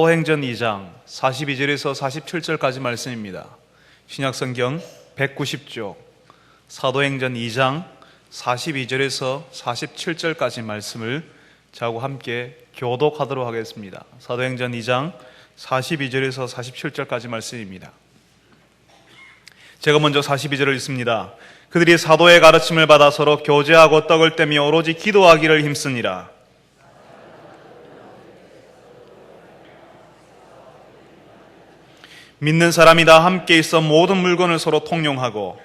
사도행전 2장 42절에서 47절까지 말씀입니다. 신약성경 190쪽 사도행전 2장 42절에서 47절까지 말씀을 저하고 함께 교독하도록 하겠습니다. 사도행전 2장 42절에서 47절까지 말씀입니다. 제가 먼저 42절을 읽습니다. 그들이 사도의 가르침을 받아 서로 교제하고 떡을 떼며 오로지 기도하기를 힘쓰니라. 믿는 사람이 다 함께 있어 모든 물건을 서로 통용하고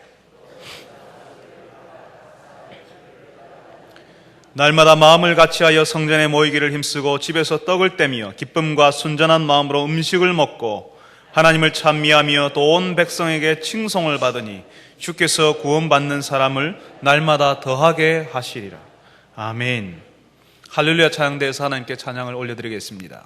날마다 마음을 같이하여 성전에 모이기를 힘쓰고 집에서 떡을 떼며 기쁨과 순전한 마음으로 음식을 먹고 하나님을 찬미하며 또 온 백성에게 칭송을 받으니 주께서 구원받는 사람을 날마다 더하게 하시리라. 아멘. 할렐루야. 찬양대에서 하나님께 찬양을 올려드리겠습니다.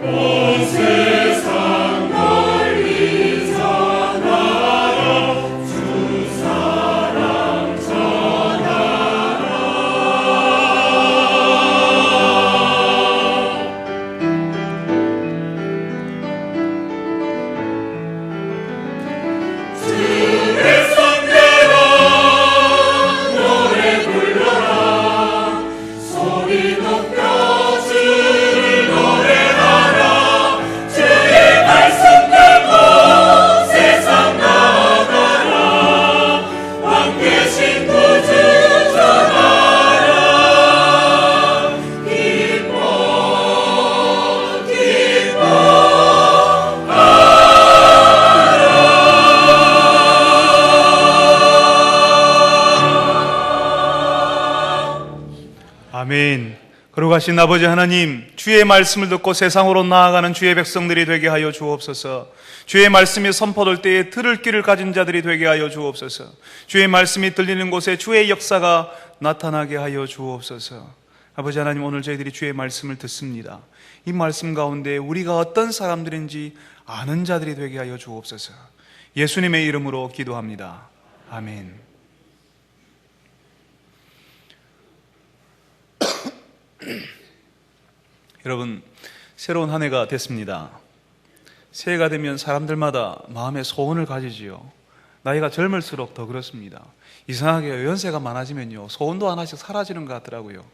온 세상 거룩하신 아버지 하나님, 주의 말씀을 듣고 세상으로 나아가는 주의 백성들이 되게 하여 주옵소서. 주의 말씀이 선포될 때에 들을 귀를 가진 자들이 되게 하여 주옵소서. 주의 말씀이 들리는 곳에 주의 역사가 나타나게 하여 주옵소서. 아버지 하나님, 오늘 저희들이 주의 말씀을 듣습니다. 이 말씀 가운데 우리가 어떤 사람들인지 아는 자들이 되게 하여 주옵소서. 예수님의 이름으로 기도합니다. 아멘. 여러분, 새로운 한 해가 됐습니다. 새해가 되면 사람들마다 마음의 소원을 가지지요. 나이가 젊을수록 더 그렇습니다. 이상하게 연세가 많아지면요, 소원도 하나씩 사라지는 것 같더라고요.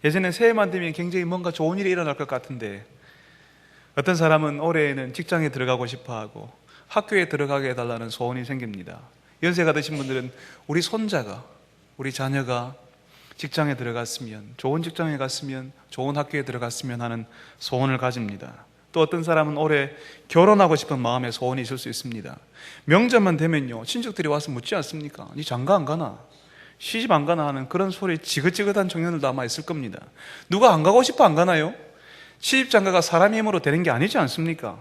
예전에 새해만 되면 굉장히 뭔가 좋은 일이 일어날 것 같은데, 어떤 사람은 올해에는 직장에 들어가고 싶어하고 학교에 들어가게 해달라는 소원이 생깁니다. 연세가 드신 분들은 우리 손자가, 우리 자녀가 직장에 들어갔으면, 좋은 직장에 갔으면, 좋은 학교에 들어갔으면 하는 소원을 가집니다. 또 어떤 사람은 올해 결혼하고 싶은 마음의 소원이 있을 수 있습니다. 명절만 되면요, 친척들이 와서 묻지 않습니까? 니 장가 안 가나? 시집 안 가나? 하는 그런 소리 지긋지긋한 청년들도 아마 있을 겁니다. 누가 안 가고 싶어 안 가나요? 시집 장가가 사람의 힘으로 되는 게 아니지 않습니까?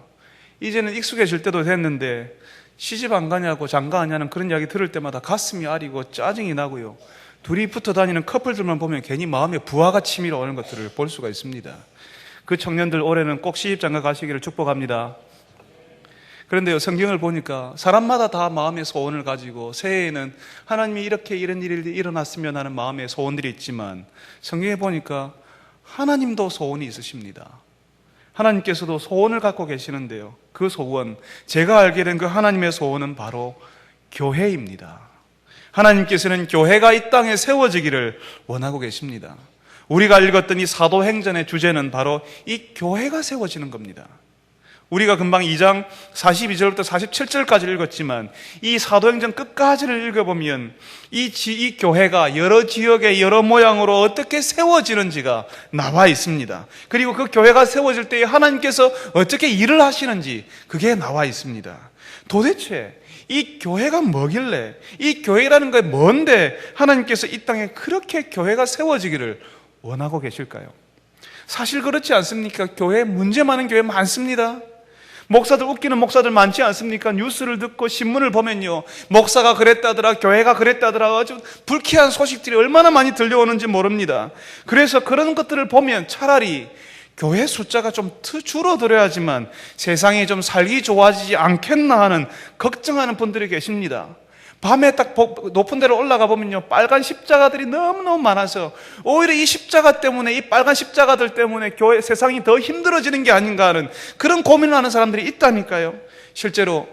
이제는 익숙해질 때도 됐는데 시집 안 가냐고 장가 안 가냐는 그런 이야기 들을 때마다 가슴이 아리고 짜증이 나고요, 둘이 붙어 다니는 커플들만 보면 괜히 마음에 부하가 치밀어 오는 것들을 볼 수가 있습니다. 그 청년들 올해는 꼭 시집장가 가시기를 축복합니다. 그런데요, 성경을 보니까 사람마다 다 마음의 소원을 가지고 새해에는 하나님이 이렇게 이런 일이 일어났으면 하는 마음의 소원들이 있지만, 성경에 보니까 하나님도 소원이 있으십니다. 하나님께서도 소원을 갖고 계시는데요, 그 소원, 제가 알게 된 그 하나님의 소원은 바로 교회입니다. 하나님께서는 교회가 이 땅에 세워지기를 원하고 계십니다. 우리가 읽었던 이 사도행전의 주제는 바로 이 교회가 세워지는 겁니다. 우리가 금방 2장 42절부터 47절까지 읽었지만 이 사도행전 끝까지를 읽어보면 이 교회가 여러 지역의 여러 모양으로 어떻게 세워지는지가 나와 있습니다. 그리고 그 교회가 세워질 때 하나님께서 어떻게 일을 하시는지 그게 나와 있습니다. 도대체 이 교회가 뭐길래, 이 교회라는 게 뭔데 하나님께서 이 땅에 그렇게 교회가 세워지기를 원하고 계실까요? 사실 그렇지 않습니까? 교회 문제 많은 교회 많습니다. 목사들, 웃기는 목사들 많지 않습니까? 뉴스를 듣고 신문을 보면요, 목사가 그랬다더라, 교회가 그랬다더라, 아주 불쾌한 소식들이 얼마나 많이 들려오는지 모릅니다. 그래서 그런 것들을 보면 차라리 교회 숫자가 좀 줄어들어야지만 세상이 좀 살기 좋아지지 않겠나 하는 걱정하는 분들이 계십니다. 밤에 딱 높은 데로 올라가 보면요, 빨간 십자가들이 너무너무 많아서 오히려 이 십자가 때문에, 이 빨간 십자가들 때문에 교회 세상이 더 힘들어지는 게 아닌가 하는 그런 고민을 하는 사람들이 있다니까요. 실제로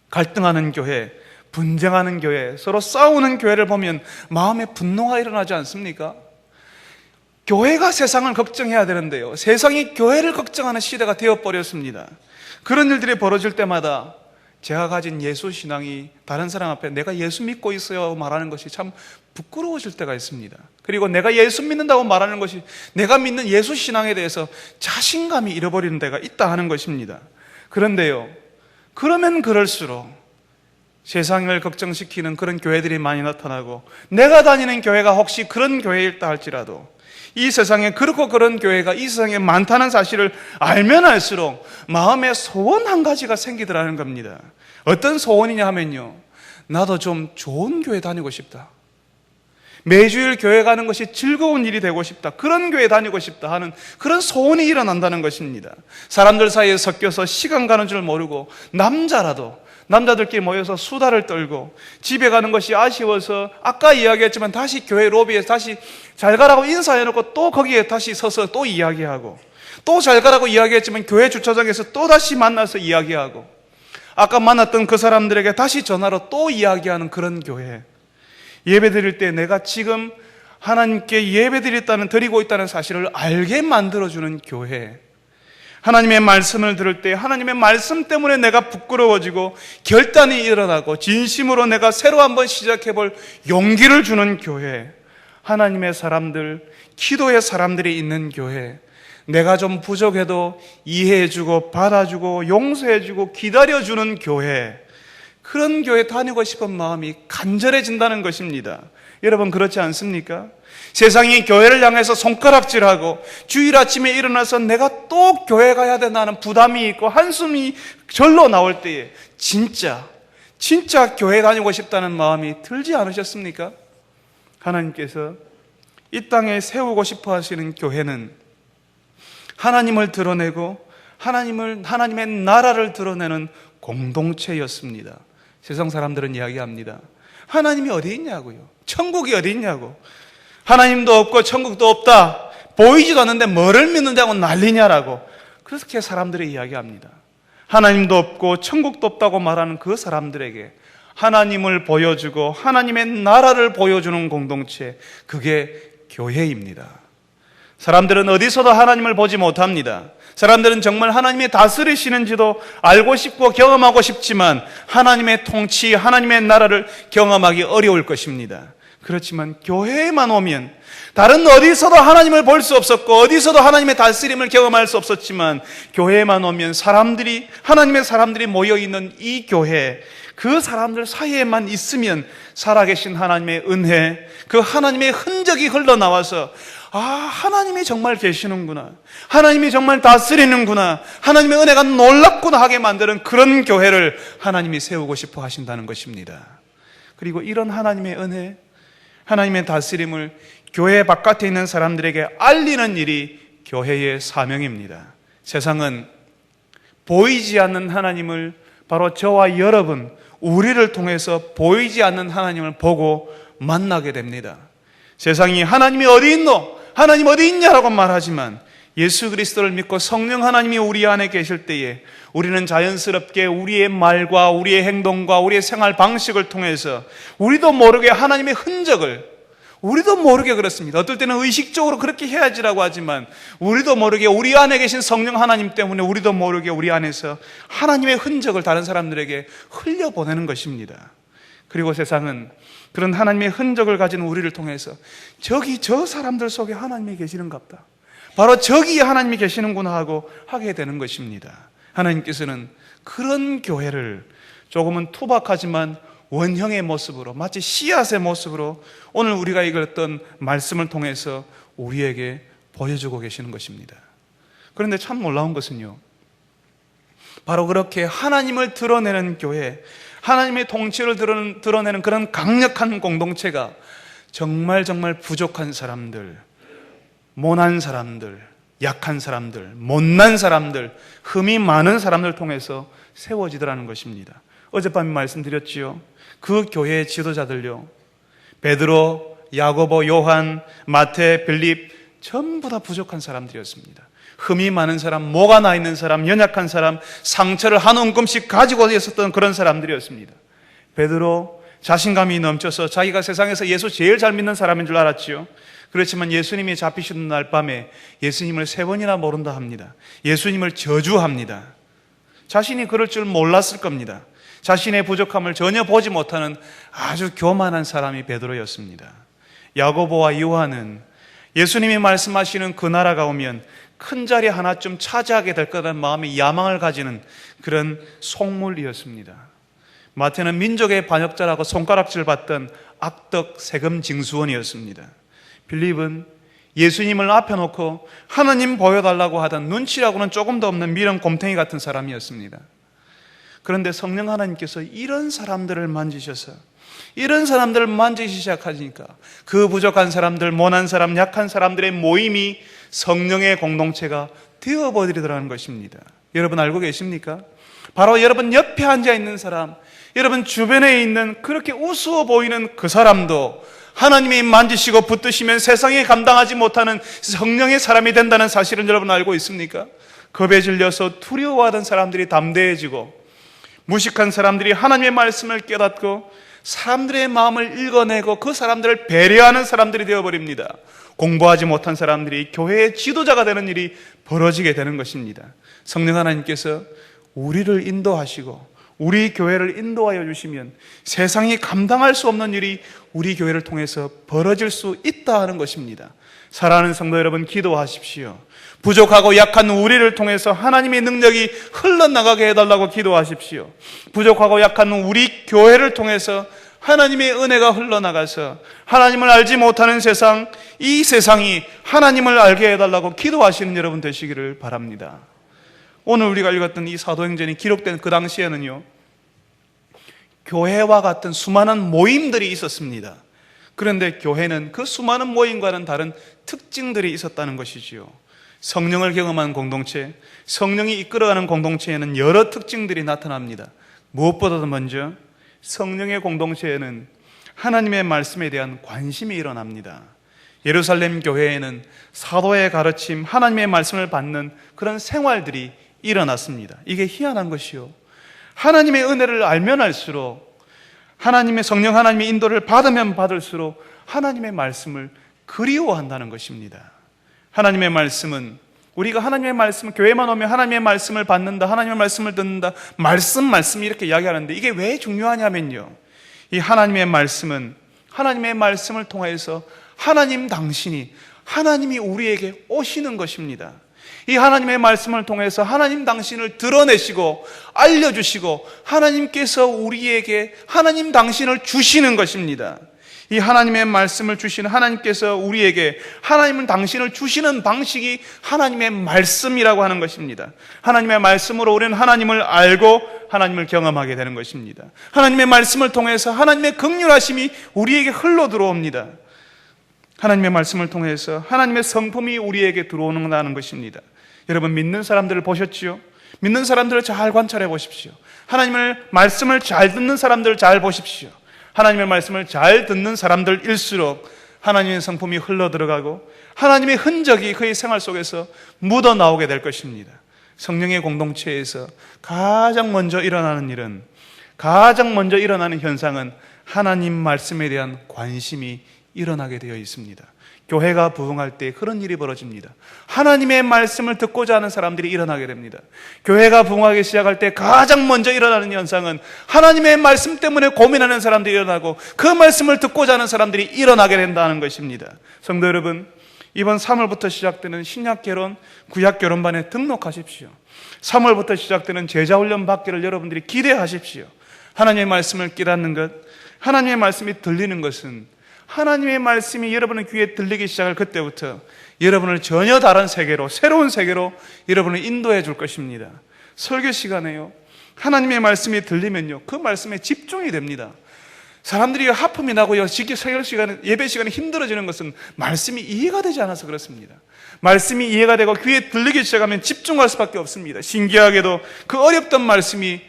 갈등하는 교회, 분쟁하는 교회, 서로 싸우는 교회를 보면 마음에 분노가 일어나지 않습니까? 교회가 세상을 걱정해야 되는데요, 세상이 교회를 걱정하는 시대가 되어버렸습니다. 그런 일들이 벌어질 때마다 제가 가진 예수 신앙이 다른 사람 앞에 내가 예수 믿고 있어요 말하는 것이 참 부끄러워질 때가 있습니다. 그리고 내가 예수 믿는다고 말하는 것이 내가 믿는 예수 신앙에 대해서 자신감이 잃어버리는 데가 있다 하는 것입니다. 그런데요, 그러면 그럴수록 세상을 걱정시키는 그런 교회들이 많이 나타나고, 내가 다니는 교회가 혹시 그런 교회일다 할지라도 이 세상에 그렇고 그런 교회가 이 세상에 많다는 사실을 알면 알수록 마음에 소원 한 가지가 생기더라는 겁니다. 어떤 소원이냐 하면요, 나도 좀 좋은 교회 다니고 싶다, 매주일 교회 가는 것이 즐거운 일이 되고 싶다, 그런 교회 다니고 싶다 하는 그런 소원이 일어난다는 것입니다. 사람들 사이에 섞여서 시간 가는 줄 모르고 남자들끼리 모여서 수다를 떨고, 집에 가는 것이 아쉬워서 아까 이야기했지만 다시 교회 로비에 다시 잘 가라고 인사해놓고 또 거기에 다시 서서 또 이야기하고, 또 잘 가라고 이야기했지만 교회 주차장에서 또 다시 만나서 이야기하고, 아까 만났던 그 사람들에게 다시 전화로 또 이야기하는 그런 교회. 예배 드릴 때 내가 지금 하나님께 예배 드리고 있다는 사실을 알게 만들어주는 교회. 하나님의 말씀을 들을 때 하나님의 말씀 때문에 내가 부끄러워지고 결단이 일어나고 진심으로 내가 새로 한번 시작해볼 용기를 주는 교회. 하나님의 사람들, 기도의 사람들이 있는 교회. 내가 좀 부족해도 이해해주고 받아주고 용서해주고 기다려주는 교회. 그런 교회 다니고 싶은 마음이 간절해진다는 것입니다. 여러분 그렇지 않습니까? 세상이 교회를 향해서 손가락질하고 주일 아침에 일어나서 내가 또 교회 가야 된다는 부담이 있고 한숨이 절로 나올 때에 진짜 교회 다니고 싶다는 마음이 들지 않으셨습니까? 하나님께서 이 땅에 세우고 싶어 하시는 교회는 하나님을 드러내고 하나님의 나라를 드러내는 공동체였습니다. 세상 사람들은 이야기합니다. 하나님이 어디 있냐고요. 천국이 어디 있냐고. 하나님도 없고 천국도 없다. 보이지도 않는데 뭐를 믿는다고 난리냐라고. 그렇게 사람들이 이야기합니다. 하나님도 없고 천국도 없다고 말하는 그 사람들에게 하나님을 보여주고 하나님의 나라를 보여주는 공동체, 그게 교회입니다. 사람들은 어디서도 하나님을 보지 못합니다. 사람들은 정말 하나님이 다스리시는지도 알고 싶고 경험하고 싶지만 하나님의 통치, 하나님의 나라를 경험하기 어려울 것입니다. 그렇지만 교회에만 오면 다른 어디서도 하나님을 볼 수 없었고 어디서도 하나님의 다스림을 경험할 수 없었지만 교회에만 오면 하나님의 사람들이 모여있는 이 교회, 그 사람들 사이에만 있으면 살아계신 하나님의 은혜, 그 하나님의 흔적이 흘러나와서 하나님이 정말 계시는구나, 하나님이 정말 다스리는구나, 하나님의 은혜가 놀랍구나 하게 만드는 그런 교회를 하나님이 세우고 싶어 하신다는 것입니다. 그리고 이런 하나님의 은혜, 하나님의 다스림을 교회 바깥에 있는 사람들에게 알리는 일이 교회의 사명입니다. 세상은 보이지 않는 하나님을, 바로 저와 여러분, 우리를 통해서 보이지 않는 하나님을 보고 만나게 됩니다. 세상이 하나님이 어디 있노? 하나님 어디 있냐라고 말하지만 예수 그리스도를 믿고 성령 하나님이 우리 안에 계실 때에 우리는 자연스럽게 우리의 말과 우리의 행동과 우리의 생활 방식을 통해서 우리도 모르게 하나님의 흔적을, 우리도 모르게 그렇습니다. 어떨 때는 의식적으로 그렇게 해야지라고 하지만 우리도 모르게 우리 안에 계신 성령 하나님 때문에 우리도 모르게 우리 안에서 하나님의 흔적을 다른 사람들에게 흘려보내는 것입니다. 그리고 세상은 그런 하나님의 흔적을 가진 우리를 통해서 저기 저 사람들 속에 하나님이 계시는갑다, 바로 저기 하나님이 계시는구나 하고 하게 되는 것입니다. 하나님께서는 그런 교회를 조금은 투박하지만 원형의 모습으로, 마치 씨앗의 모습으로 오늘 우리가 읽었던 말씀을 통해서 우리에게 보여주고 계시는 것입니다. 그런데 참 놀라운 것은요, 바로 그렇게 하나님을 드러내는 교회, 하나님의 통치를 드러내는 그런 강력한 공동체가 정말 부족한 사람들, 모난 사람들, 약한 사람들, 못난 사람들, 흠이 많은 사람들 통해서 세워지더라는 것입니다. 어젯밤에 말씀드렸지요. 그 교회의 지도자들요, 베드로, 야고보, 요한, 마태, 빌립, 전부 다 부족한 사람들이었습니다. 흠이 많은 사람, 모가 나 있는 사람, 연약한 사람, 상처를 한 움큼씩 가지고 있었던 그런 사람들이었습니다. 베드로 자신감이 넘쳐서 자기가 세상에서 예수 제일 잘 믿는 사람인 줄 알았지요. 그렇지만 예수님이 잡히시는 날 밤에 예수님을 3번이나 모른다 합니다. 예수님을 저주합니다. 자신이 그럴 줄 몰랐을 겁니다. 자신의 부족함을 전혀 보지 못하는 아주 교만한 사람이 베드로였습니다. 야고보와 요한은 예수님이 말씀하시는 그 나라가 오면 큰 자리 하나쯤 차지하게 될 거라는 마음의 야망을 가지는 그런 속물이었습니다. 마태는 민족의 반역자라고 손가락질 받던 악덕 세금 징수원이었습니다. 빌립은 예수님을 앞에 놓고 하나님 보여달라고 하던 눈치라고는 조금도 없는 미련 곰탱이 같은 사람이었습니다. 그런데 성령 하나님께서 이런 사람들을 만지셔서, 이런 사람들을 만지기 시작하니까 그 부족한 사람들, 모난 사람, 약한 사람들의 모임이 성령의 공동체가 되어버리더라는 것입니다. 여러분 알고 계십니까? 바로 여러분 옆에 앉아있는 사람, 여러분 주변에 있는 그렇게 우스워 보이는 그 사람도 하나님이 만지시고 붙드시면 세상에 감당하지 못하는 성령의 사람이 된다는 사실은 여러분 알고 있습니까? 겁에 질려서 두려워하던 사람들이 담대해지고, 무식한 사람들이 하나님의 말씀을 깨닫고 사람들의 마음을 읽어내고 그 사람들을 배려하는 사람들이 되어버립니다. 공부하지 못한 사람들이 교회의 지도자가 되는 일이 벌어지게 되는 것입니다. 성령 하나님께서 우리를 인도하시고 우리 교회를 인도하여 주시면 세상이 감당할 수 없는 일이 우리 교회를 통해서 벌어질 수 있다 하는 것입니다. 사랑하는 성도 여러분, 기도하십시오. 부족하고 약한 우리를 통해서 하나님의 능력이 흘러나가게 해달라고 기도하십시오. 부족하고 약한 우리 교회를 통해서 하나님의 은혜가 흘러나가서 하나님을 알지 못하는 세상, 이 세상이 하나님을 알게 해달라고 기도하시는 여러분 되시기를 바랍니다. 오늘 우리가 읽었던 이 사도행전이 기록된 그 당시에는요, 교회와 같은 수많은 모임들이 있었습니다. 그런데 교회는 그 수많은 모임과는 다른 특징들이 있었다는 것이지요. 성령을 경험한 공동체, 성령이 이끌어가는 공동체에는 여러 특징들이 나타납니다. 무엇보다도 먼저 성령의 공동체에는 하나님의 말씀에 대한 관심이 일어납니다. 예루살렘 교회에는 사도의 가르침, 하나님의 말씀을 받는 그런 생활들이 일어났습니다. 이게 희한한 것이요, 하나님의 은혜를 알면 알수록, 하나님의 성령, 하나님의 인도를 받으면 받을수록 하나님의 말씀을 그리워한다는 것입니다. 하나님의 말씀은, 우리가 하나님의 말씀, 교회만 오면 하나님의 말씀을 받는다, 하나님의 말씀을 듣는다, 말씀 이렇게 이야기하는데, 이게 왜 중요하냐면요, 이 하나님의 말씀은 하나님의 말씀을 통해서 하나님이 우리에게 오시는 것입니다. 이 하나님의 말씀을 통해서 하나님 당신을 드러내시고 알려주시고 하나님께서 우리에게 하나님 당신을 주시는 것입니다. 이 하나님의 말씀을 주시는 하나님께서 우리에게 하나님 당신을 주시는 방식이 하나님의 말씀이라고 하는 것입니다. 하나님의 말씀으로 우리는 하나님을 알고 하나님을 경험하게 되는 것입니다. 하나님의 말씀을 통해서 하나님의 긍휼하심이 우리에게 흘러 들어옵니다. 하나님의 말씀을 통해서 하나님의 성품이 우리에게 들어오는다는 것입니다. 여러분, 믿는 사람들을 보셨지요? 믿는 사람들을 잘 관찰해 보십시오. 하나님의 말씀을 잘 듣는 사람들을 잘 보십시오. 하나님의 말씀을 잘 듣는 사람들일수록 하나님의 성품이 흘러 들어가고 하나님의 흔적이 그의 생활 속에서 묻어 나오게 될 것입니다. 성령의 공동체에서 가장 먼저 일어나는 현상은 하나님 말씀에 대한 관심이 일어나게 되어 있습니다. 교회가 부흥할 때 그런 일이 벌어집니다. 하나님의 말씀을 듣고자 하는 사람들이 일어나게 됩니다. 교회가 부흥하기 시작할 때 가장 먼저 일어나는 현상은 하나님의 말씀 때문에 고민하는 사람들이 일어나고 그 말씀을 듣고자 하는 사람들이 일어나게 된다는 것입니다. 성도 여러분, 이번 3월부터 시작되는 신약결혼, 구약결혼반에 등록하십시오. 3월부터 시작되는 제자훈련 받기를 여러분들이 기대하십시오. 하나님의 말씀을 깨닫는 것, 하나님의 말씀이 들리는 것은, 하나님의 말씀이 여러분의 귀에 들리기 시작할 그때부터 여러분을 전혀 다른 세계로, 새로운 세계로 여러분을 인도해 줄 것입니다. 설교 시간에요, 하나님의 말씀이 들리면요, 그 말씀에 집중이 됩니다. 사람들이 하품이 나고요, 설교 시간에, 예배 시간에 힘들어지는 것은 말씀이 이해가 되지 않아서 그렇습니다. 말씀이 이해가 되고 귀에 들리기 시작하면 집중할 수밖에 없습니다. 신기하게도 그 어렵던 말씀이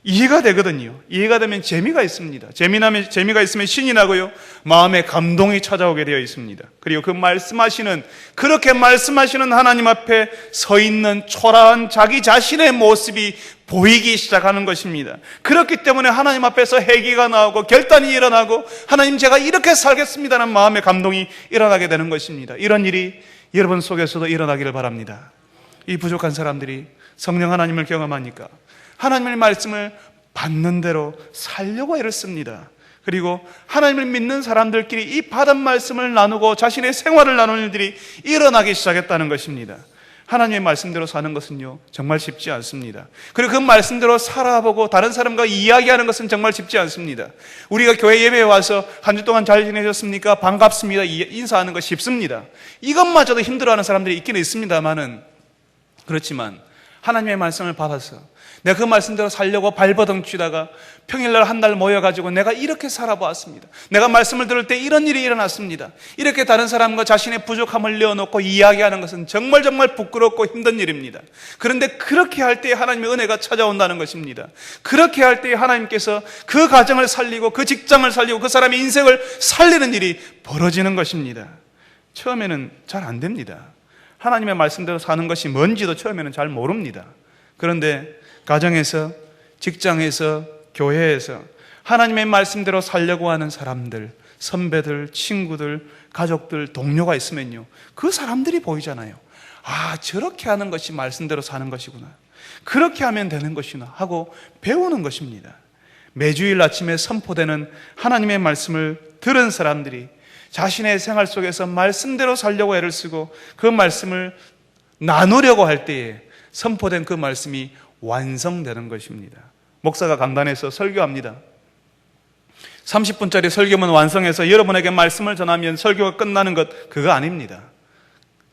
이해가 되거든요. 이해가 되면 재미가 있습니다. 재미가 있으면 신이 나고요, 마음에 감동이 찾아오게 되어 있습니다. 그리고 그렇게 말씀하시는 하나님 앞에 서 있는 초라한 자기 자신의 모습이 보이기 시작하는 것입니다. 그렇기 때문에 하나님 앞에서 회개가 나오고 결단이 일어나고, 하나님, 제가 이렇게 살겠습니다는 마음의 감동이 일어나게 되는 것입니다. 이런 일이 여러분 속에서도 일어나기를 바랍니다. 이 부족한 사람들이 성령 하나님을 경험하니까 하나님의 말씀을 받는 대로 살려고 애를 씁니다. 그리고 하나님을 믿는 사람들끼리 이 받은 말씀을 나누고 자신의 생활을 나누는 일들이 일어나기 시작했다는 것입니다. 하나님의 말씀대로 사는 것은요, 정말 쉽지 않습니다. 그리고 그 말씀대로 살아보고 다른 사람과 이야기하는 것은 정말 쉽지 않습니다. 우리가 교회 예배에 와서 한 주 동안 잘 지내셨습니까? 반갑습니다, 인사하는 것 쉽습니다. 이것마저도 힘들어하는 사람들이 있기는 있습니다만은, 그렇지만 하나님의 말씀을 받아서 내가 그 말씀대로 살려고 발버둥 치다가 평일날 한 달 모여가지고 내가 이렇게 살아보았습니다, 내가 말씀을 들을 때 이런 일이 일어났습니다, 이렇게 다른 사람과 자신의 부족함을 내어놓고 이야기하는 것은 정말 부끄럽고 힘든 일입니다. 그런데 그렇게 할 때 하나님의 은혜가 찾아온다는 것입니다. 그렇게 할 때 하나님께서 그 가정을 살리고 그 직장을 살리고 그 사람의 인생을 살리는 일이 벌어지는 것입니다. 처음에는 잘 안 됩니다. 하나님의 말씀대로 사는 것이 뭔지도 처음에는 잘 모릅니다. 그런데 가정에서, 직장에서, 교회에서 하나님의 말씀대로 살려고 하는 사람들, 선배들, 친구들, 가족들, 동료가 있으면요, 그 사람들이 보이잖아요. 아, 저렇게 하는 것이 말씀대로 사는 것이구나, 그렇게 하면 되는 것이구나 하고 배우는 것입니다. 매주일 아침에 선포되는 하나님의 말씀을 들은 사람들이 자신의 생활 속에서 말씀대로 살려고 애를 쓰고 그 말씀을 나누려고 할 때에 선포된 그 말씀이 완성되는 것입니다. 목사가 강단에서 설교합니다. 30분짜리 설교만 완성해서 여러분에게 말씀을 전하면 설교가 끝나는 것, 그거 아닙니다.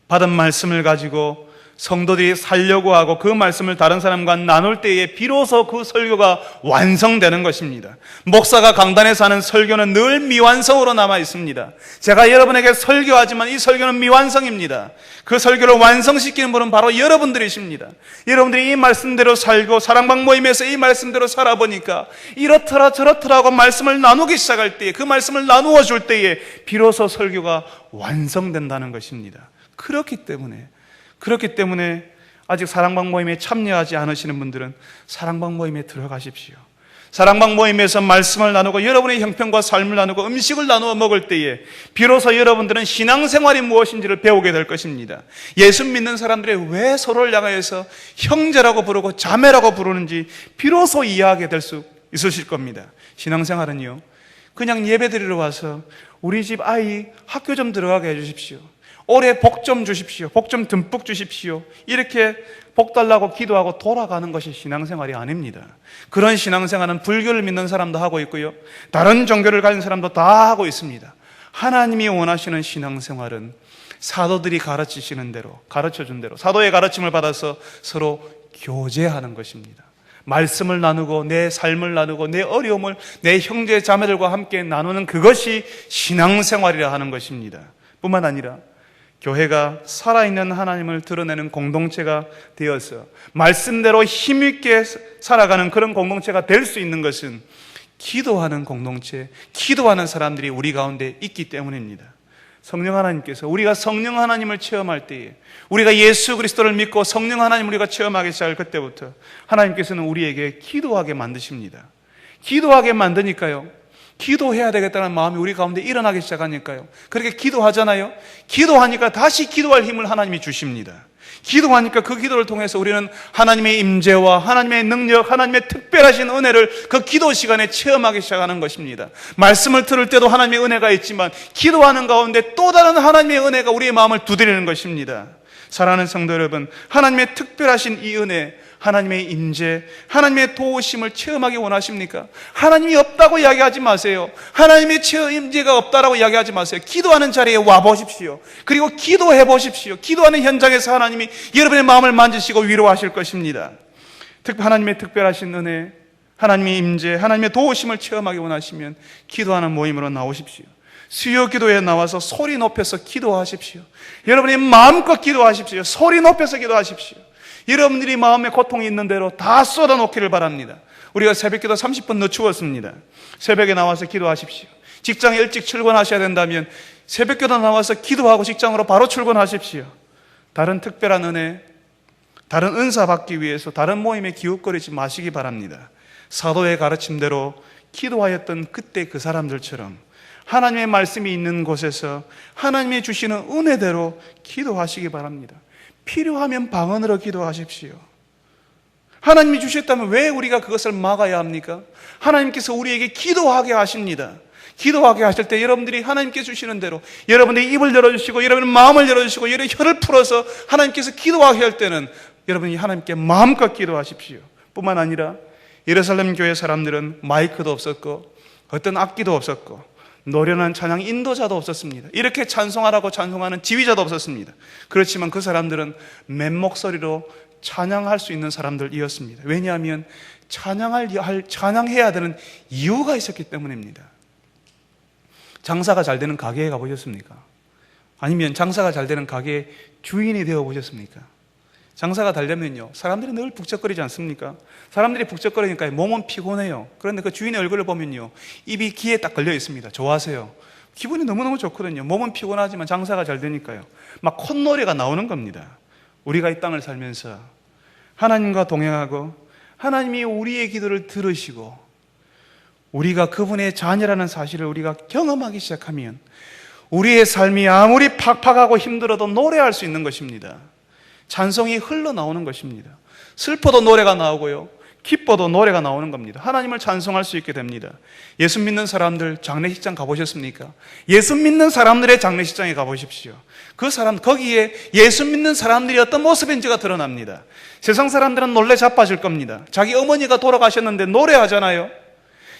받은 말씀을 가지고 성도들이 살려고 하고 그 말씀을 다른 사람과 나눌 때에 비로소 그 설교가 완성되는 것입니다. 목사가 강단에서 하는 설교는 늘 미완성으로 남아 있습니다. 제가 여러분에게 설교하지만 이 설교는 미완성입니다. 그 설교를 완성시키는 분은 바로 여러분들이십니다. 여러분들이 이 말씀대로 살고 사랑방 모임에서 이 말씀대로 살아보니까 이렇더라 저렇더라 하고 말씀을 나누기 시작할 때에, 그 말씀을 나누어 줄 때에 비로소 설교가 완성된다는 것입니다. 그렇기 때문에 아직 사랑방 모임에 참여하지 않으시는 분들은 사랑방 모임에 들어가십시오. 사랑방 모임에서 말씀을 나누고 여러분의 형편과 삶을 나누고 음식을 나누어 먹을 때에 비로소 여러분들은 신앙생활이 무엇인지를 배우게 될 것입니다. 예수 믿는 사람들이 왜 서로를 향하여서 형제라고 부르고 자매라고 부르는지 비로소 이해하게 될 수 있으실 겁니다. 신앙생활은요, 그냥 예배드리러 와서 우리 집 아이 학교 좀 들어가게 해주십시오, 올해 복 좀 주십시오, 복 좀 듬뿍 주십시오, 이렇게 복 달라고 기도하고 돌아가는 것이 신앙생활이 아닙니다. 그런 신앙생활은 불교를 믿는 사람도 하고 있고요, 다른 종교를 가진 사람도 다 하고 있습니다. 하나님이 원하시는 신앙생활은 사도들이 가르치시는 대로, 가르쳐준 대로 사도의 가르침을 받아서 서로 교제하는 것입니다. 말씀을 나누고 내 삶을 나누고 내 어려움을 내 형제 자매들과 함께 나누는 그것이 신앙생활이라 하는 것입니다. 뿐만 아니라 교회가 살아있는 하나님을 드러내는 공동체가 되어서 말씀대로 힘있게 살아가는 그런 공동체가 될 수 있는 것은 기도하는 공동체, 기도하는 사람들이 우리 가운데 있기 때문입니다. 성령 하나님께서 우리가 성령 하나님을 체험할 때에, 우리가 예수 그리스도를 믿고 성령 하나님을 우리가 체험하기 시작할 그때부터 하나님께서는 우리에게 기도하게 만드십니다. 기도하게 만드니까요, 기도해야 되겠다는 마음이 우리 가운데 일어나기 시작하니까요, 그렇게 기도하잖아요. 기도하니까 다시 기도할 힘을 하나님이 주십니다. 기도하니까 그 기도를 통해서 우리는 하나님의 임재와 하나님의 능력, 하나님의 특별하신 은혜를 그 기도 시간에 체험하기 시작하는 것입니다. 말씀을 들을 때도 하나님의 은혜가 있지만 기도하는 가운데 또 다른 하나님의 은혜가 우리의 마음을 두드리는 것입니다. 사랑하는 성도 여러분, 하나님의 특별하신 이 은혜, 하나님의 임재, 하나님의 도우심을 체험하기 원하십니까? 하나님이 없다고 이야기하지 마세요. 하나님의 임재가 없다라고 이야기하지 마세요. 기도하는 자리에 와보십시오. 그리고 기도해 보십시오. 기도하는 현장에서 하나님이 여러분의 마음을 만지시고 위로하실 것입니다. 하나님의 특별하신 은혜, 하나님의 임재, 하나님의 도우심을 체험하기 원하시면 기도하는 모임으로 나오십시오. 수요 기도에 나와서 소리 높여서 기도하십시오. 여러분이 마음껏 기도하십시오. 소리 높여서 기도하십시오. 여러분들이 마음에 고통이 있는 대로 다 쏟아놓기를 바랍니다. 우리가 새벽기도 30분 늦추었습니다. 새벽에 나와서 기도하십시오. 직장에 일찍 출근하셔야 된다면 새벽기도 나와서 기도하고 직장으로 바로 출근하십시오. 다른 특별한 은혜, 다른 은사 받기 위해서 다른 모임에 기웃거리지 마시기 바랍니다. 사도의 가르침대로 기도하였던 그때 그 사람들처럼 하나님의 말씀이 있는 곳에서 하나님이 주시는 은혜대로 기도하시기 바랍니다. 필요하면 방언으로 기도하십시오. 하나님이 주셨다면 왜 우리가 그것을 막아야 합니까? 하나님께서 우리에게 기도하게 하십니다. 기도하게 하실 때 여러분들이 하나님께 주시는 대로 여러분들이 입을 열어주시고 여러분의 마음을 열어주시고 여러분의 혀를 풀어서 하나님께서 기도하게 할 때는 여러분이 하나님께 마음껏 기도하십시오. 뿐만 아니라 예루살렘 교회 사람들은 마이크도 없었고 어떤 악기도 없었고 노련한 찬양 인도자도 없었습니다. 이렇게 찬송하라고 찬송하는 지휘자도 없었습니다. 그렇지만 그 사람들은 맨목소리로 찬양할 수 있는 사람들이었습니다. 왜냐하면 찬양해야 되는 이유가 있었기 때문입니다. 장사가 잘 되는 가게에 가보셨습니까? 아니면 장사가 잘 되는 가게의 주인이 되어보셨습니까? 장사가 잘 되면요, 사람들이 늘 북적거리지 않습니까? 사람들이 북적거리니까 몸은 피곤해요. 그런데 그 주인의 얼굴을 보면요, 입이 귀에 딱 걸려 있습니다. 좋아하세요. 기분이 너무너무 좋거든요. 몸은 피곤하지만 장사가 잘 되니까요. 막 콧노래가 나오는 겁니다. 우리가 이 땅을 살면서 하나님과 동행하고 하나님이 우리의 기도를 들으시고 우리가 그분의 자녀라는 사실을 우리가 경험하기 시작하면 우리의 삶이 아무리 팍팍하고 힘들어도 노래할 수 있는 것입니다. 찬송이 흘러나오는 것입니다. 슬퍼도 노래가 나오고요, 기뻐도 노래가 나오는 겁니다. 하나님을 찬송할 수 있게 됩니다. 예수 믿는 사람들 장례식장 가보셨습니까? 예수 믿는 사람들의 장례식장에 가보십시오. 그 사람, 거기에 예수 믿는 사람들이 어떤 모습인지가 드러납니다. 세상 사람들은 놀래 자빠질 겁니다. 자기 어머니가 돌아가셨는데 노래하잖아요.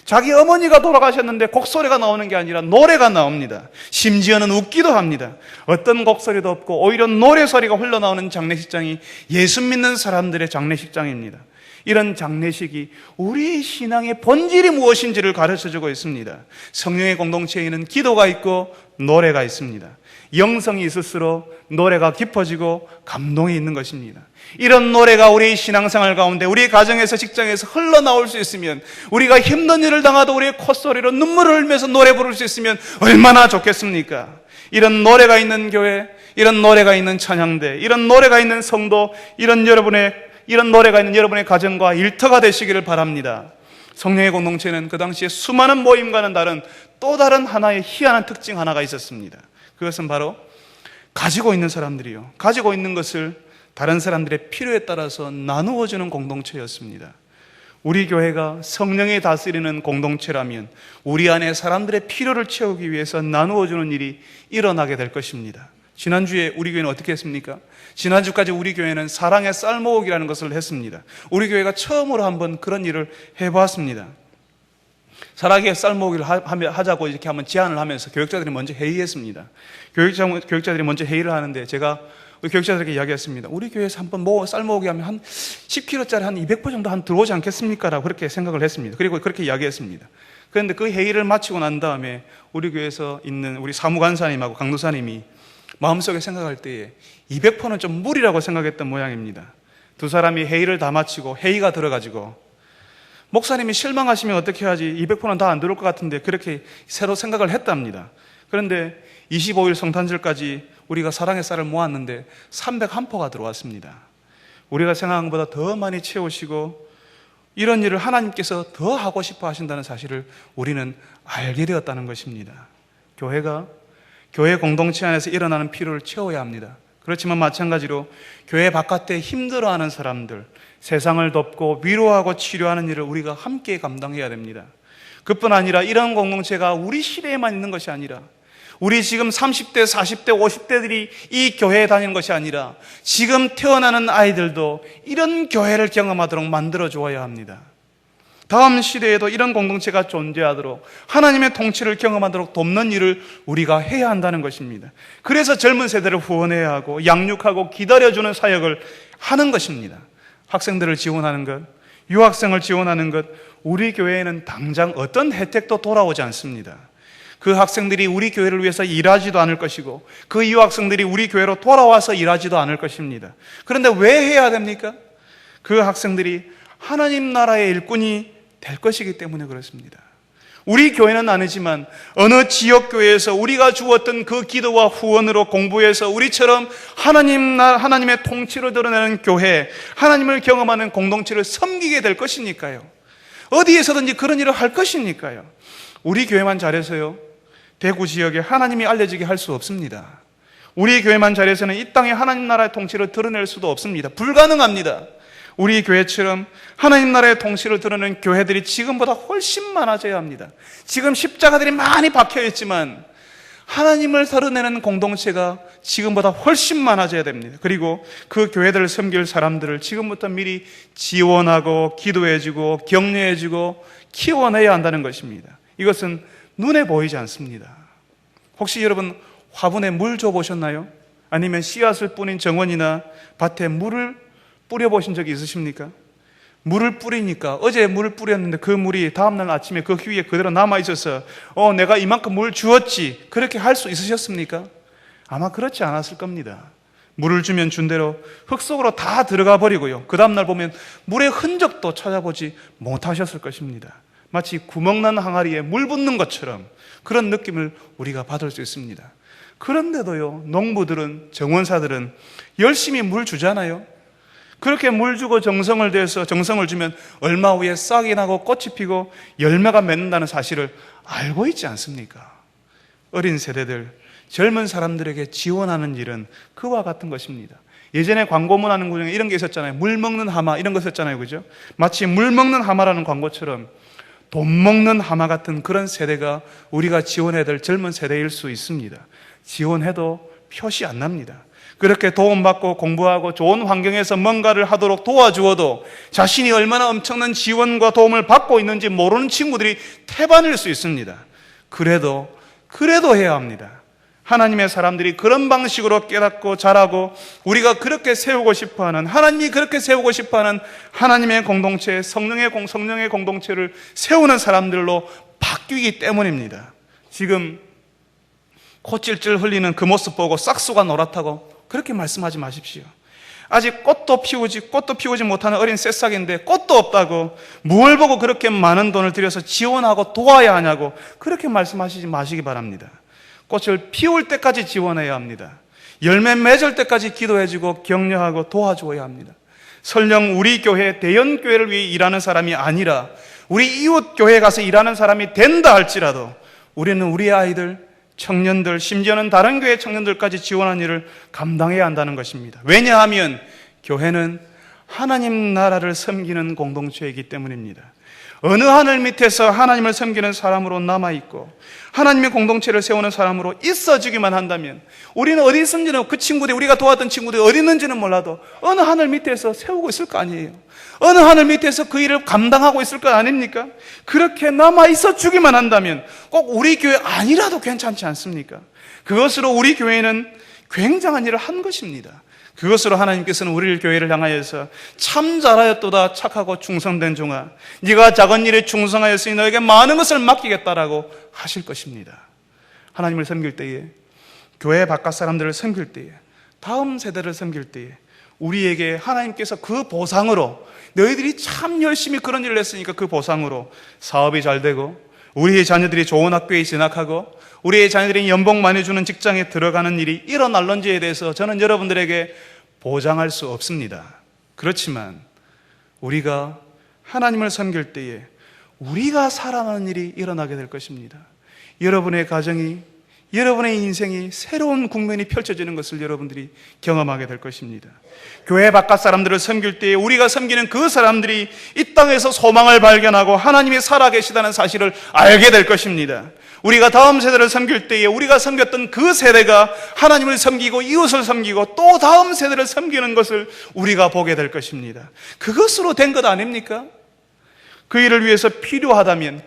자기 어머니가 돌아가셨는데 곡소리가 나오는 게 아니라 노래가 나옵니다. 심지어는 웃기도 합니다. 어떤 곡소리도 없고 오히려 노래소리가 흘러나오는 장례식장이 예수 믿는 사람들의 장례식장입니다. 이런 장례식이 우리 신앙의 본질이 무엇인지를 가르쳐주고 있습니다. 성령의 공동체에는 기도가 있고 노래가 있습니다. 영성이 있을수록 노래가 깊어지고 감동이 있는 것입니다. 이런 노래가 우리 신앙생활 가운데 우리 가정에서 직장에서 흘러나올 수 있으면, 우리가 힘든 일을 당하도 우리의 콧소리로 눈물을 흘리면서 노래 부를 수 있으면 얼마나 좋겠습니까? 이런 노래가 있는 교회, 이런 노래가 있는 찬양대, 이런 노래가 있는 성도, 이런 노래가 있는 여러분의 가정과 일터가 되시기를 바랍니다. 성령의 공동체는 그 당시에 수많은 모임과는 다른 또 다른 하나의 희한한 특징 하나가 있었습니다. 그것은 바로 가지고 있는 사람들이요, 가지고 있는 것을 다른 사람들의 필요에 따라서 나누어주는 공동체였습니다. 우리 교회가 성령이 다스리는 공동체라면 우리 안에 사람들의 필요를 채우기 위해서 나누어주는 일이 일어나게 될 것입니다. 지난주에 우리 교회는 어떻게 했습니까? 지난주까지 우리 교회는 사랑의 쌀 모으기라는 것을 했습니다. 우리 교회가 처음으로 한번 그런 일을 해보았습니다. 사랑의 쌀 모으기를 하자고 이렇게 한번 제안을 하면서 교육자들이 먼저 회의했습니다. 교육자들이 먼저 회의를 하는데 제가 우리 교육자들에게 이야기했습니다. 우리 교회에서 한번 쌀 모으기 하면 한 10kg짜리 한 200포 정도 한 들어오지 않겠습니까? 라고 그렇게 생각을 했습니다. 그리고 그렇게 이야기했습니다. 그런데 그 회의를 마치고 난 다음에 우리 교회에서 있는 우리 사무관사님하고 강도사님이 마음속에 생각할 때에 200포는 좀 무리라고 생각했던 모양입니다. 두 사람이 회의를 다 마치고 회의가 들어가지고, 목사님이 실망하시면 어떻게 하지? 200포는 다 안 들어올 것 같은데, 그렇게 새로 생각을 했답니다. 그런데 25일 성탄절까지 우리가 사랑의 쌀을 모았는데 301포가 들어왔습니다. 우리가 생각한 것보다 더 많이 채우시고 이런 일을 하나님께서 더 하고 싶어 하신다는 사실을 우리는 알게 되었다는 것입니다. 교회가 교회 공동체 안에서 일어나는 필요를 채워야 합니다. 그렇지만 마찬가지로 교회 바깥에 힘들어하는 사람들, 세상을 돕고 위로하고 치료하는 일을 우리가 함께 감당해야 됩니다. 그뿐 아니라 이런 공동체가 우리 시대에만 있는 것이 아니라, 우리 지금 30대, 40대, 50대들이 이 교회에 다니는 것이 아니라 지금 태어나는 아이들도 이런 교회를 경험하도록 만들어 주어야 합니다. 다음 시대에도 이런 공동체가 존재하도록, 하나님의 통치를 경험하도록 돕는 일을 우리가 해야 한다는 것입니다. 그래서 젊은 세대를 후원해야 하고 양육하고 기다려주는 사역을 하는 것입니다. 학생들을 지원하는 것, 유학생을 지원하는 것, 우리 교회에는 당장 어떤 혜택도 돌아오지 않습니다. 그 학생들이 우리 교회를 위해서 일하지도 않을 것이고 그 유학생들이 우리 교회로 돌아와서 일하지도 않을 것입니다. 그런데 왜 해야 됩니까? 그 학생들이 하나님 나라의 일꾼이 될 것이기 때문에 그렇습니다. 우리 교회는 아니지만 어느 지역교회에서 우리가 주었던 그 기도와 후원으로 공부해서 우리처럼 하나님의 통치를 드러내는 교회, 하나님을 경험하는 공동체를 섬기게 될 것이니까요. 어디에서든지 그런 일을 할 것이니까요. 우리 교회만 잘해서요, 대구 지역에 하나님이 알려지게 할 수 없습니다. 우리 교회만 잘해서는 이 땅에 하나님 나라의 통치를 드러낼 수도 없습니다. 불가능합니다. 우리 교회처럼 하나님 나라의 통치를 드러내는 교회들이 지금보다 훨씬 많아져야 합니다. 지금 십자가들이 많이 박혀있지만 하나님을 드러내는 공동체가 지금보다 훨씬 많아져야 됩니다. 그리고 그 교회들을 섬길 사람들을 지금부터 미리 지원하고 기도해주고 격려해주고 키워내야 한다는 것입니다. 이것은 눈에 보이지 않습니다. 혹시 여러분 화분에 물 줘보셨나요? 아니면 씨앗을 뿌린 정원이나 밭에 물을 뿌려보신 적이 있으십니까? 물을 뿌리니까, 어제 물을 뿌렸는데 그 물이 다음날 아침에 그 위에 그대로 남아있어서 내가 이만큼 물 주었지, 그렇게 할 수 있으셨습니까? 아마 그렇지 않았을 겁니다. 물을 주면 준 대로 흙 속으로 다 들어가 버리고요, 그 다음날 보면 물의 흔적도 찾아보지 못하셨을 것입니다. 마치 구멍난 항아리에 물 붓는 것처럼 그런 느낌을 우리가 받을 수 있습니다. 그런데도요, 농부들은, 정원사들은 열심히 물 주잖아요. 그렇게 물 주고 정성을 대해서 정성을 주면 얼마 후에 싹이 나고 꽃이 피고 열매가 맺는다는 사실을 알고 있지 않습니까? 어린 세대들, 젊은 사람들에게 지원하는 일은 그와 같은 것입니다. 예전에 광고문 하는 거 중에 이런 게 있었잖아요. 물 먹는 하마 이런 거 썼잖아요. 그죠? 마치 물 먹는 하마라는 광고처럼 돈 먹는 하마 같은 그런 세대가 우리가 지원해야 될 젊은 세대일 수 있습니다. 지원해도 표시 안 납니다. 그렇게 도움받고 공부하고 좋은 환경에서 뭔가를 하도록 도와주어도 자신이 얼마나 엄청난 지원과 도움을 받고 있는지 모르는 친구들이 태반일 수 있습니다. 그래도 해야 합니다. 하나님의 사람들이 그런 방식으로 깨닫고 자라고 우리가 그렇게 세우고 싶어하는, 하나님이 그렇게 세우고 싶어하는 하나님의 공동체, 성령의 공동체를 세우는 사람들로 바뀌기 때문입니다. 지금 콧질질 흘리는 그 모습 보고 싹수가 노랗다고 그렇게 말씀하지 마십시오. 아직 꽃도 피우지 못하는 어린 새싹인데 꽃도 없다고 뭘 보고 그렇게 많은 돈을 들여서 지원하고 도와야 하냐고 그렇게 말씀하시지 마시기 바랍니다. 꽃을 피울 때까지 지원해야 합니다. 열매 맺을 때까지 기도해주고 격려하고 도와주어야 합니다. 설령 우리 교회, 대연교회를 위해 일하는 사람이 아니라 우리 이웃 교회에 가서 일하는 사람이 된다 할지라도 우리는 우리 아이들, 청년들, 심지어는 다른 교회 청년들까지 지원하는 일을 감당해야 한다는 것입니다. 왜냐하면 교회는 하나님 나라를 섬기는 공동체이기 때문입니다. 어느 하늘 밑에서 하나님을 섬기는 사람으로 남아있고 하나님의 공동체를 세우는 사람으로 있어주기만 한다면 우리는 어디 있는지는, 그 친구들이, 우리가 도왔던 친구들이 어디 있는지는 몰라도 어느 하늘 밑에서 세우고 있을 거 아니에요. 어느 하늘 밑에서 그 일을 감당하고 있을 거 아닙니까? 그렇게 남아있어 주기만 한다면 꼭 우리 교회 아니라도 괜찮지 않습니까? 그것으로 우리 교회는 굉장한 일을 한 것입니다. 그것으로 하나님께서는 우리 교회를 향하여서 참 잘하였도다 착하고 충성된 종아, 네가 작은 일에 충성하였으니 너에게 많은 것을 맡기겠다라고 하실 것입니다. 하나님을 섬길 때에, 교회 바깥 사람들을 섬길 때에, 다음 세대를 섬길 때에 우리에게 하나님께서 그 보상으로, 너희들이 참 열심히 그런 일을 했으니까 그 보상으로 사업이 잘 되고 우리의 자녀들이 좋은 학교에 진학하고 우리의 자녀들이 연봉 많이 주는 직장에 들어가는 일이 일어날런지에 대해서 저는 여러분들에게 보장할 수 없습니다. 그렇지만 우리가 하나님을 섬길 때에 우리가 살아나는 일이 일어나게 될 것입니다. 여러분의 가정이, 여러분의 인생이 새로운 국면이 펼쳐지는 것을 여러분들이 경험하게 될 것입니다. 교회 바깥 사람들을 섬길 때에 우리가 섬기는 그 사람들이 이 땅에서 소망을 발견하고 하나님이 살아계시다는 사실을 알게 될 것입니다. 우리가 다음 세대를 섬길 때에 우리가 섬겼던 그 세대가 하나님을 섬기고 이웃을 섬기고 또 다음 세대를 섬기는 것을 우리가 보게 될 것입니다. 그것으로 된 것 아닙니까? 그 일을 위해서 필요하다면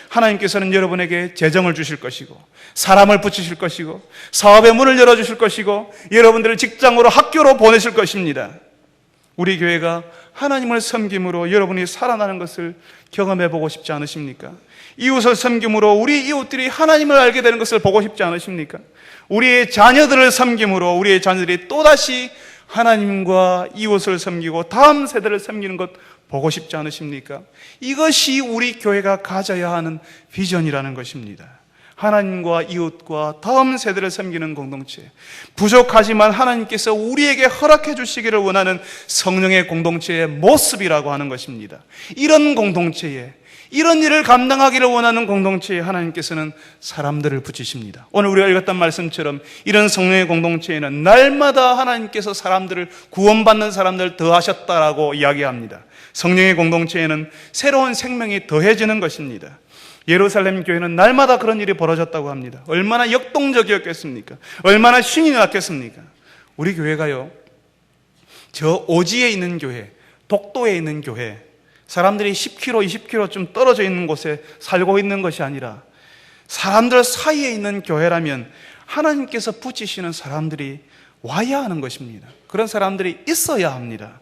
하나님께서는 여러분에게 재정을 주실 것이고 사람을 붙이실 것이고 사업의 문을 열어주실 것이고 여러분들을 직장으로 학교로 보내실 것입니다. 우리 교회가 하나님을 섬김으로 여러분이 살아나는 것을 경험해 보고 싶지 않으십니까? 이웃을 섬김으로 우리 이웃들이 하나님을 알게 되는 것을 보고 싶지 않으십니까? 우리의 자녀들을 섬김으로 우리의 자녀들이 또다시 하나님과 이웃을 섬기고 다음 세대를 섬기는 것 보고 싶지 않으십니까? 이것이 우리 교회가 가져야 하는 비전이라는 것입니다. 하나님과 이웃과 다음 세대를 섬기는 공동체, 부족하지만 하나님께서 우리에게 허락해 주시기를 원하는 성령의 공동체의 모습이라고 하는 것입니다. 이런 공동체에, 이런 일을 감당하기를 원하는 공동체에 하나님께서는 사람들을 붙이십니다. 오늘 우리가 읽었던 말씀처럼 이런 성령의 공동체에는 날마다 하나님께서 사람들을, 구원받는 사람들을 더하셨다라고 이야기합니다. 성령의 공동체에는 새로운 생명이 더해지는 것입니다. 예루살렘 교회는 날마다 그런 일이 벌어졌다고 합니다. 얼마나 역동적이었겠습니까? 얼마나 신이 났겠습니까? 우리 교회가요, 저 오지에 있는 교회, 독도에 있는 교회, 사람들이 10km, 20km 좀 떨어져 있는 곳에 살고 있는 것이 아니라 사람들 사이에 있는 교회라면 하나님께서 붙이시는 사람들이 와야 하는 것입니다. 그런 사람들이 있어야 합니다.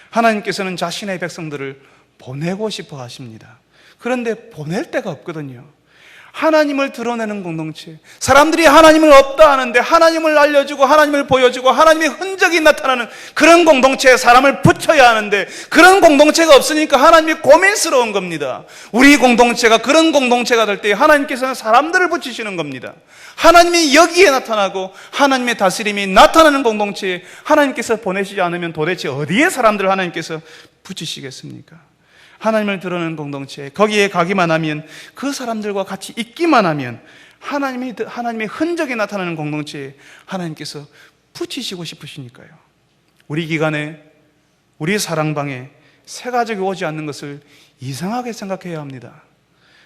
하나님께서는 자신의 백성들을 보내고 싶어 하십니다. 그런데 보낼 데가 없거든요. 하나님을 드러내는 공동체, 사람들이 하나님을 없다 하는데 하나님을 알려주고 하나님을 보여주고 하나님의 흔적이 나타나는 그런 공동체에 사람을 붙여야 하는데 그런 공동체가 없으니까 하나님이 고민스러운 겁니다. 우리 공동체가 그런 공동체가 될 때 하나님께서는 사람들을 붙이시는 겁니다. 하나님이 여기에 나타나고 하나님의 다스림이 나타나는 공동체에 하나님께서 보내시지 않으면 도대체 어디에 사람들을 하나님께서 붙이시겠습니까? 하나님을 드러내는 공동체, 거기에 가기만 하면, 그 사람들과 같이 있기만 하면 하나님의 흔적이 나타나는 공동체에 하나님께서 붙이시고 싶으시니까요. 우리 기간에, 우리 사랑방에 새 가족이 오지 않는 것을 이상하게 생각해야 합니다.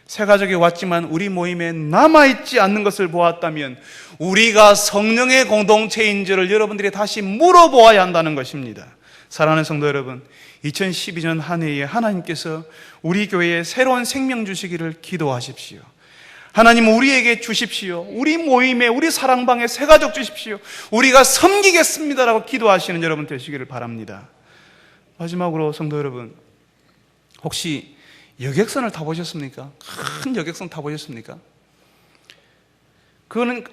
새 가족이 왔지만 우리 모임에 남아있지 않는 것을 보았다면 우리가 성령의 공동체인지를 여러분들이 다시 물어보아야 한다는 것입니다. 사랑하는 성도 여러분, 2012년 한 해에 하나님께서 우리 교회에 새로운 생명 주시기를 기도하십시오. 하나님 우리에게 주십시오. 우리 모임에, 우리 사랑방에 새 가족 주십시오. 우리가 섬기겠습니다라고 기도하시는 여러분 되시기를 바랍니다. 마지막으로 성도 여러분, 혹시 여객선을 타보셨습니까? 큰 여객선 타보셨습니까? 그런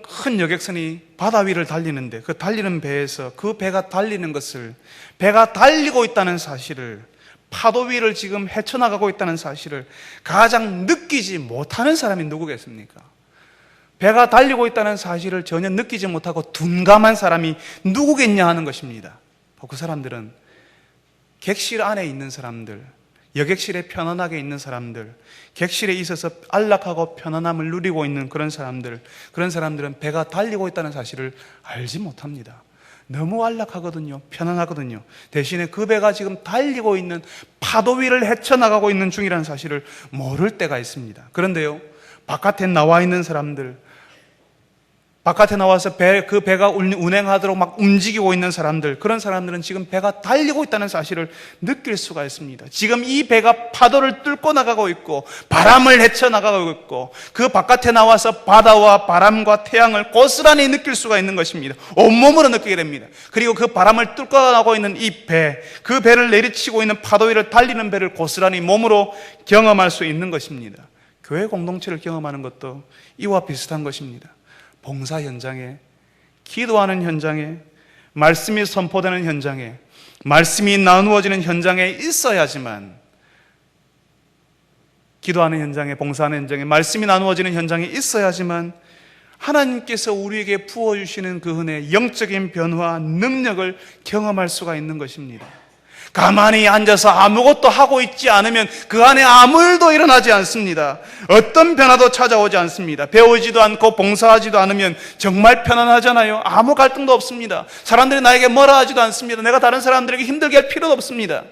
큰 여객선이 바다 위를 달리는데 그 달리는 배에서 그 배가 달리는 것을, 배가 달리고 있다는 사실을, 파도 위를 지금 헤쳐나가고 있다는 사실을 가장 느끼지 못하는 사람이 누구겠습니까? 배가 달리고 있다는 사실을 전혀 느끼지 못하고 둔감한 사람이 누구겠냐 하는 것입니다. 그 사람들은 객실 안에 있는 사람들, 여객실에 편안하게 있는 사람들, 객실에 있어서 안락하고 편안함을 누리고 있는 그런 사람들은 배가 달리고 있다는 사실을 알지 못합니다. 너무 안락하거든요. 편안하거든요. 대신에 그 배가 지금 달리고 있는 파도 위를 헤쳐나가고 있는 중이라는 사실을 모를 때가 있습니다. 그런데요, 바깥에 나와 있는 사람들, 바깥에 나와서 그 배가 운행하도록 막 움직이고 있는 사람들, 그런 사람들은 지금 배가 달리고 있다는 사실을 느낄 수가 있습니다. 지금 이 배가 파도를 뚫고 나가고 있고 바람을 헤쳐나가고 있고 그 바깥에 나와서 바다와 바람과 태양을 고스란히 느낄 수가 있는 것입니다. 온몸으로 느끼게 됩니다. 그리고 그 바람을 뚫고 나가고 있는 이 배, 그 배를 내리치고 있는 파도 위를 달리는 배를 고스란히 몸으로 경험할 수 있는 것입니다. 교회 공동체를 경험하는 것도 이와 비슷한 것입니다. 봉사 현장에, 기도하는 현장에, 말씀이 선포되는 현장에, 말씀이 나누어지는 현장에 있어야지만, 기도하는 현장에, 봉사하는 현장에, 말씀이 나누어지는 현장에 있어야지만 하나님께서 우리에게 부어주시는 그 은혜, 영적인 변화, 능력을 경험할 수가 있는 것입니다. 가만히 앉아서 아무것도 하고 있지 않으면 그 안에 아무 일도 일어나지 않습니다. 어떤 변화도 찾아오지 않습니다. 배우지도 않고 봉사하지도 않으면 정말 편안하잖아요. 아무 갈등도 없습니다. 사람들이 나에게 뭐라 하지도 않습니다. 내가 다른 사람들에게 힘들게 할 필요도 없습니다.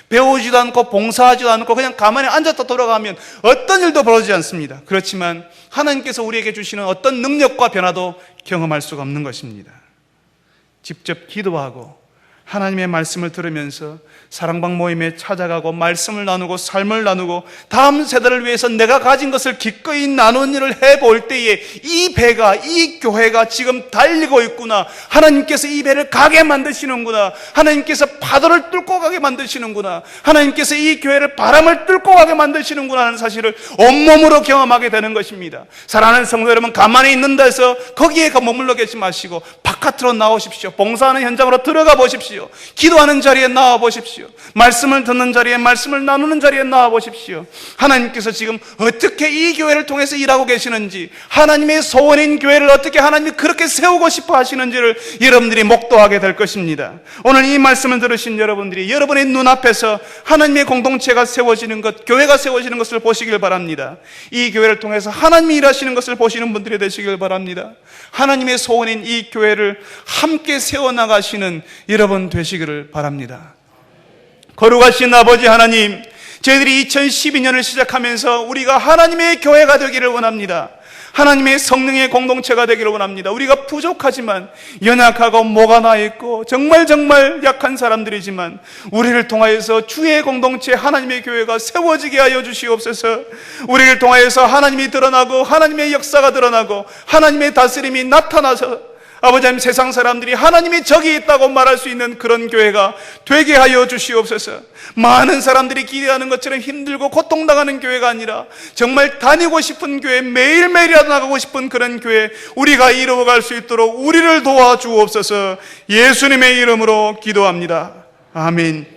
배우지도 않고 봉사하지도 않고 그냥 가만히 앉았다 돌아가면 어떤 일도 벌어지지 않습니다. 그렇지만 하나님께서 우리에게 주시는 어떤 능력과 변화도 경험할 수가 없는 것입니다. 직접 기도하고 하나님의 말씀을 들으면서 사랑방 모임에 찾아가고 말씀을 나누고 삶을 나누고 다음 세대를 위해서 내가 가진 것을 기꺼이 나누는 일을 해볼 때에 이 배가, 이 교회가 지금 달리고 있구나, 하나님께서 이 배를 가게 만드시는구나, 하나님께서 파도를 뚫고 가게 만드시는구나, 하나님께서 이 교회를 바람을 뚫고 가게 만드시는구나 하는 사실을 온몸으로 경험하게 되는 것입니다. 사랑하는 성도 여러분, 가만히 있는 데서 거기에 머물러 계시 마시고 바깥으로 나오십시오. 봉사하는 현장으로 들어가 보십시오. 기도하는 자리에 나와 보십시오. 말씀을 듣는 자리에, 말씀을 나누는 자리에 나와 보십시오. 하나님께서 지금 어떻게 이 교회를 통해서 일하고 계시는지, 하나님의 소원인 교회를 어떻게 하나님이 그렇게 세우고 싶어 하시는지를 여러분들이 목도하게 될 것입니다. 오늘 이 말씀을 들으신 여러분들이 여러분의 눈앞에서 하나님의 공동체가 세워지는 것, 교회가 세워지는 것을 보시길 바랍니다. 이 교회를 통해서 하나님이 일하시는 것을 보시는 분들이 되시길 바랍니다. 하나님의 소원인 이 교회를 함께 세워나가시는 여러분 되시기를 바랍니다. 거룩하신 아버지 하나님, 저희들이 2012년을 시작하면서 우리가 하나님의 교회가 되기를 원합니다. 하나님의 성령의 공동체가 되기를 원합니다. 우리가 부족하지만, 연약하고 목아 나 있고 정말 약한 사람들이지만 우리를 통하여서 주의 공동체 하나님의 교회가 세워지게 하여 주시옵소서. 우리를 통하여서 하나님이 드러나고 하나님의 역사가 드러나고 하나님의 다스림이 나타나서 아버지 하나님, 세상 사람들이 하나님이 저기 있다고 말할 수 있는 그런 교회가 되게 하여 주시옵소서. 많은 사람들이 기대하는 것처럼 힘들고 고통당하는 교회가 아니라 정말 다니고 싶은 교회, 매일매일이라도 나가고 싶은 그런 교회, 우리가 이루어갈 수 있도록 우리를 도와주옵소서. 예수님의 이름으로 기도합니다. 아멘.